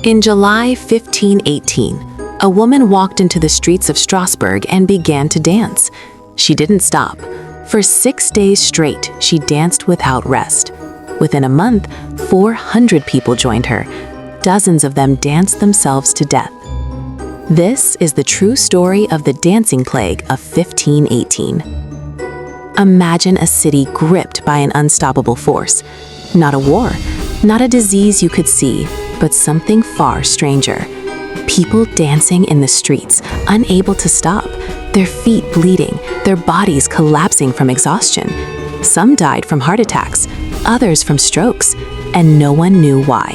In July 1518, a woman walked into the streets of Strasbourg and began to dance. She didn't stop. For 6 days straight, she danced without rest. Within a month, 400 people joined her. Dozens of them danced themselves to death. This is the true story of the dancing plague of 1518. Imagine a city gripped by an unstoppable force. Not a war, not a disease you could see, but something far stranger. People dancing in the streets, unable to stop, their feet bleeding, their bodies collapsing from exhaustion. Some died from heart attacks, others from strokes, and no one knew why.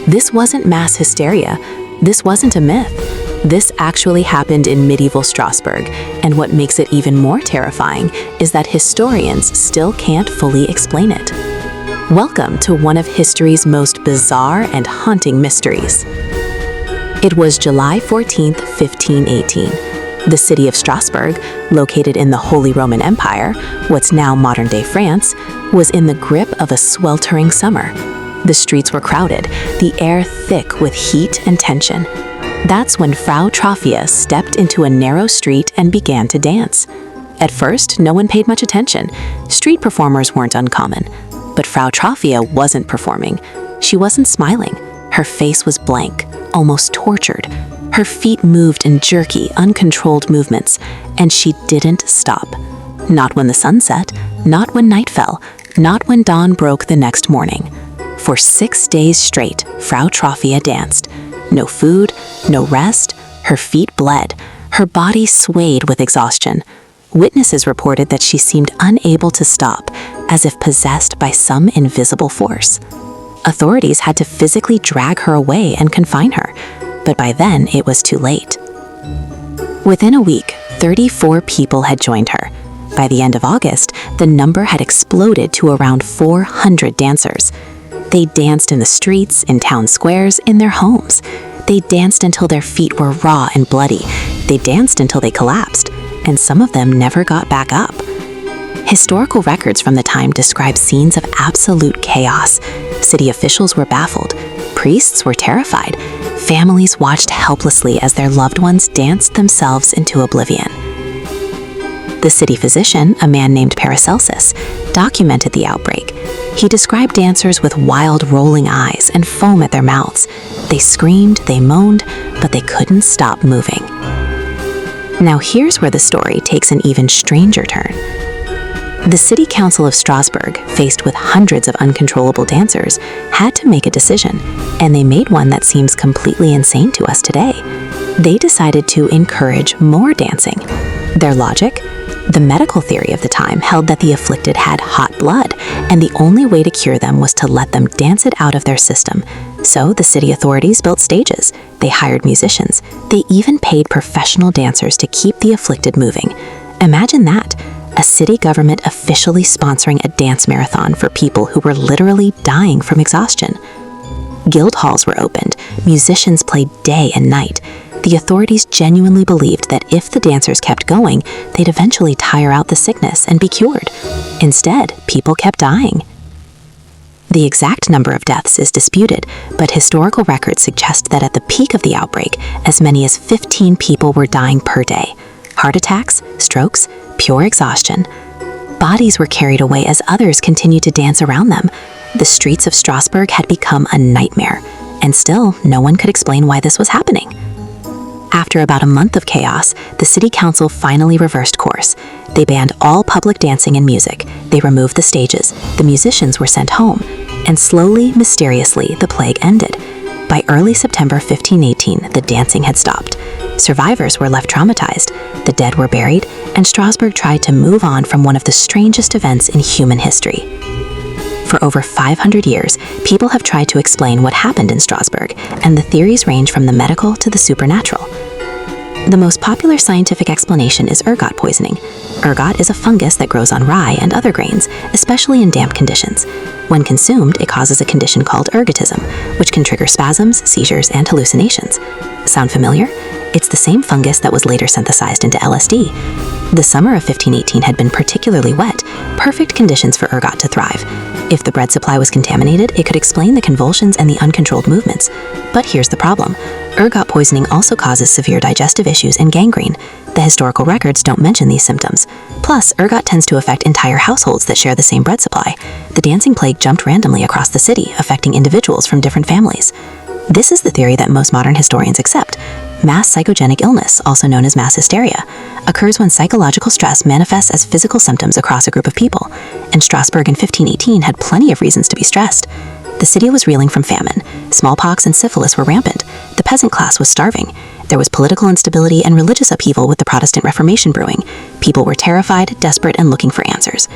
This wasn't mass hysteria. This wasn't a myth. This actually happened in medieval Strasbourg, and what makes it even more terrifying is that historians still can't fully explain it. Welcome to one of history's most bizarre and haunting mysteries. It was July 14th, 1518. The city of Strasbourg, located in the Holy Roman Empire, what's now modern-day France, was in the grip of a sweltering summer. The streets were crowded, the air thick with heat and tension. That's when Frau Troffea stepped into a narrow street and began to dance. At first, no one paid much attention. Street performers weren't uncommon. But Frau Troffea wasn't performing. She wasn't smiling. Her face was blank, almost tortured. Her feet moved in jerky, uncontrolled movements, and she didn't stop. Not when the sun set, not when night fell, not when dawn broke the next morning. For 6 days straight, Frau Troffea danced. No food, no rest, her feet bled, her body swayed with exhaustion. Witnesses reported that she seemed unable to stop, as if possessed by some invisible force. Authorities had to physically drag her away and confine her, but by then it was too late. Within a week, 34 people had joined her. By the end of August, the number had exploded to around 400 dancers. They danced in the streets, in town squares, in their homes. They danced until their feet were raw and bloody. They danced until they collapsed, and some of them never got back up. Historical records from the time describe scenes of absolute chaos. City officials were baffled. Priests were terrified. Families watched helplessly as their loved ones danced themselves into oblivion. The city physician, a man named Paracelsus, documented the outbreak. He described dancers with wild rolling eyes and foam at their mouths. They screamed, they moaned, but they couldn't stop moving. Now here's where the story takes an even stranger turn. The City Council of Strasbourg, faced with hundreds of uncontrollable dancers, had to make a decision, and they made one that seems completely insane to us today. They decided to encourage more dancing. Their logic? The medical theory of the time held that the afflicted had hot blood, and the only way to cure them was to let them dance it out of their system. So the city authorities built stages. They hired musicians. They even paid professional dancers to keep the afflicted moving. Imagine that. A city government officially sponsoring a dance marathon for people who were literally dying from exhaustion. Guild halls were opened. Musicians played day and night. The authorities genuinely believed that if the dancers kept going, they'd eventually tire out the sickness and be cured. Instead, people kept dying. The exact number of deaths is disputed, but historical records suggest that at the peak of the outbreak, as many as 15 people were dying per day. Heart attacks, strokes, pure exhaustion. Bodies were carried away as others continued to dance around them. The streets of Strasbourg had become a nightmare, and still no one could explain why this was happening. After about a month of chaos, the city council finally reversed course. They banned all public dancing and music. They removed the stages. The musicians were sent home. And slowly, mysteriously, the plague ended. By early September 1518, the dancing had stopped. Survivors were left traumatized. The dead were buried, and Strasbourg tried to move on from one of the strangest events in human history. For over 500 years, people have tried to explain what happened in Strasbourg, and the theories range from the medical to the supernatural. The most popular scientific explanation is ergot poisoning. Ergot is a fungus that grows on rye and other grains, especially in damp conditions. When consumed, it causes a condition called ergotism, which can trigger spasms, seizures, and hallucinations. Sound familiar? It's the same fungus that was later synthesized into LSD. The summer of 1518 had been particularly wet, perfect conditions for ergot to thrive. If the bread supply was contaminated, it could explain the convulsions and the uncontrolled movements. But here's the problem. Ergot poisoning also causes severe digestive issues and gangrene. The historical records don't mention these symptoms. Plus, ergot tends to affect entire households that share the same bread supply. The dancing plague jumped randomly across the city, affecting individuals from different families. This is the theory that most modern historians accept. Mass psychogenic illness, also known as mass hysteria, occurs when psychological stress manifests as physical symptoms across a group of people, and Strasbourg in 1518 had plenty of reasons to be stressed. The city was reeling from famine. Smallpox and syphilis were rampant. The peasant class was starving. There was political instability and religious upheaval with the Protestant Reformation brewing. People were terrified, desperate, and looking for answers.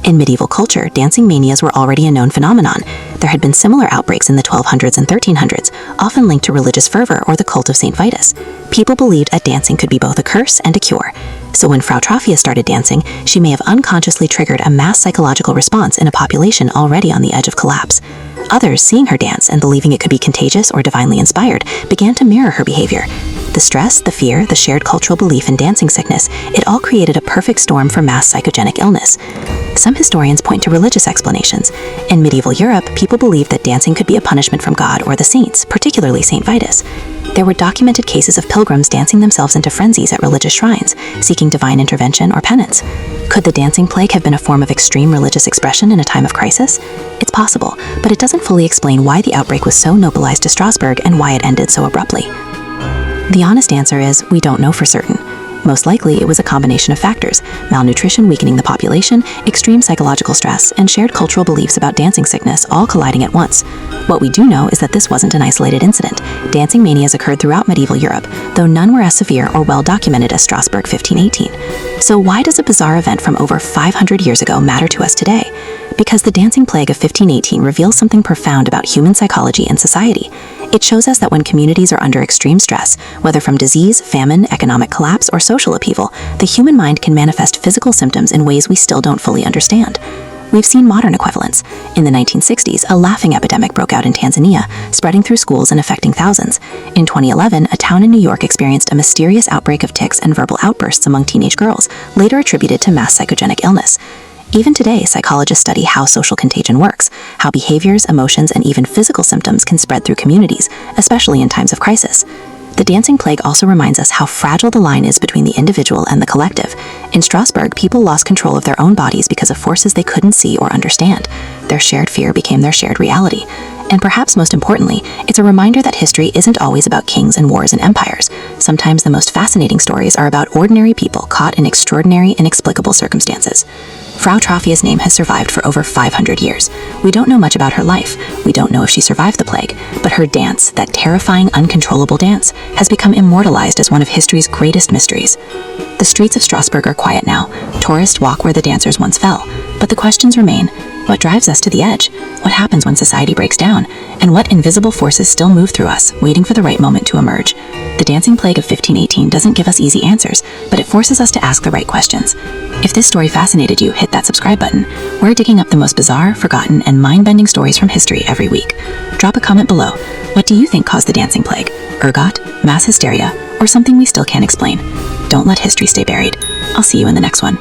In medieval culture, dancing manias were already a known phenomenon. There had been similar outbreaks in the 1200s and 1300s, often linked to religious fervor or the cult of St. Vitus. People believed that dancing could be both a curse and a cure. So when Frau Troffea started dancing, she may have unconsciously triggered a mass psychological response in a population already on the edge of collapse. Others, seeing her dance and believing it could be contagious or divinely inspired, began to mirror her behavior. The stress, the fear, the shared cultural belief in dancing sickness, it all created a perfect storm for mass psychogenic illness. Some historians point to religious explanations. In medieval Europe, people believed that dancing could be a punishment from God or the saints, particularly St. Vitus. There were documented cases of pilgrims dancing themselves into frenzies at religious shrines, seeking divine intervention or penance. Could the dancing plague have been a form of extreme religious expression in a time of crisis? It's possible, but it doesn't fully explain why the outbreak was so localized to Strasbourg and why it ended so abruptly. The honest answer is, we don't know for certain. Most likely, it was a combination of factors: malnutrition weakening the population, extreme psychological stress, and shared cultural beliefs about dancing sickness all colliding at once. What we do know is that this wasn't an isolated incident. Dancing manias occurred throughout medieval Europe, though none were as severe or well documented as Strasbourg 1518. So why does a bizarre event from over 500 years ago matter to us today? Because the dancing plague of 1518 reveals something profound about human psychology and society. It shows us that when communities are under extreme stress, whether from disease, famine, economic collapse, or social upheaval, the human mind can manifest physical symptoms in ways we still don't fully understand. We've seen modern equivalents. In the 1960s, a laughing epidemic broke out in Tanzania, spreading through schools and affecting thousands. In 2011, a town in New York experienced a mysterious outbreak of tics and verbal outbursts among teenage girls, later attributed to mass psychogenic illness. Even today, psychologists study how social contagion works, how behaviors, emotions, and even physical symptoms can spread through communities, especially in times of crisis. The dancing plague also reminds us how fragile the line is between the individual and the collective. In Strasbourg, people lost control of their own bodies because of forces they couldn't see or understand. Their shared fear became their shared reality. And perhaps most importantly, it's a reminder that history isn't always about kings and wars and empires. Sometimes the most fascinating stories are about ordinary people caught in extraordinary, inexplicable circumstances. Frau Troffea's name has survived for over 500 years. We don't know much about her life. We don't know if she survived the plague, but her dance, that terrifying, uncontrollable dance, has become immortalized as one of history's greatest mysteries. The streets of Strasbourg are quiet now. Tourists walk where the dancers once fell. But the questions remain. What drives us to the edge? What happens when society breaks down? And what invisible forces still move through us, waiting for the right moment to emerge? The dancing plague of 1518 doesn't give us easy answers, but it forces us to ask the right questions. If this story fascinated you, hit that subscribe button. We're digging up the most bizarre, forgotten, and mind-bending stories from history every week. Drop a comment below. What do you think caused the dancing plague? Ergot, mass hysteria, or something we still can't explain? Don't let history stay buried. I'll see you in the next one.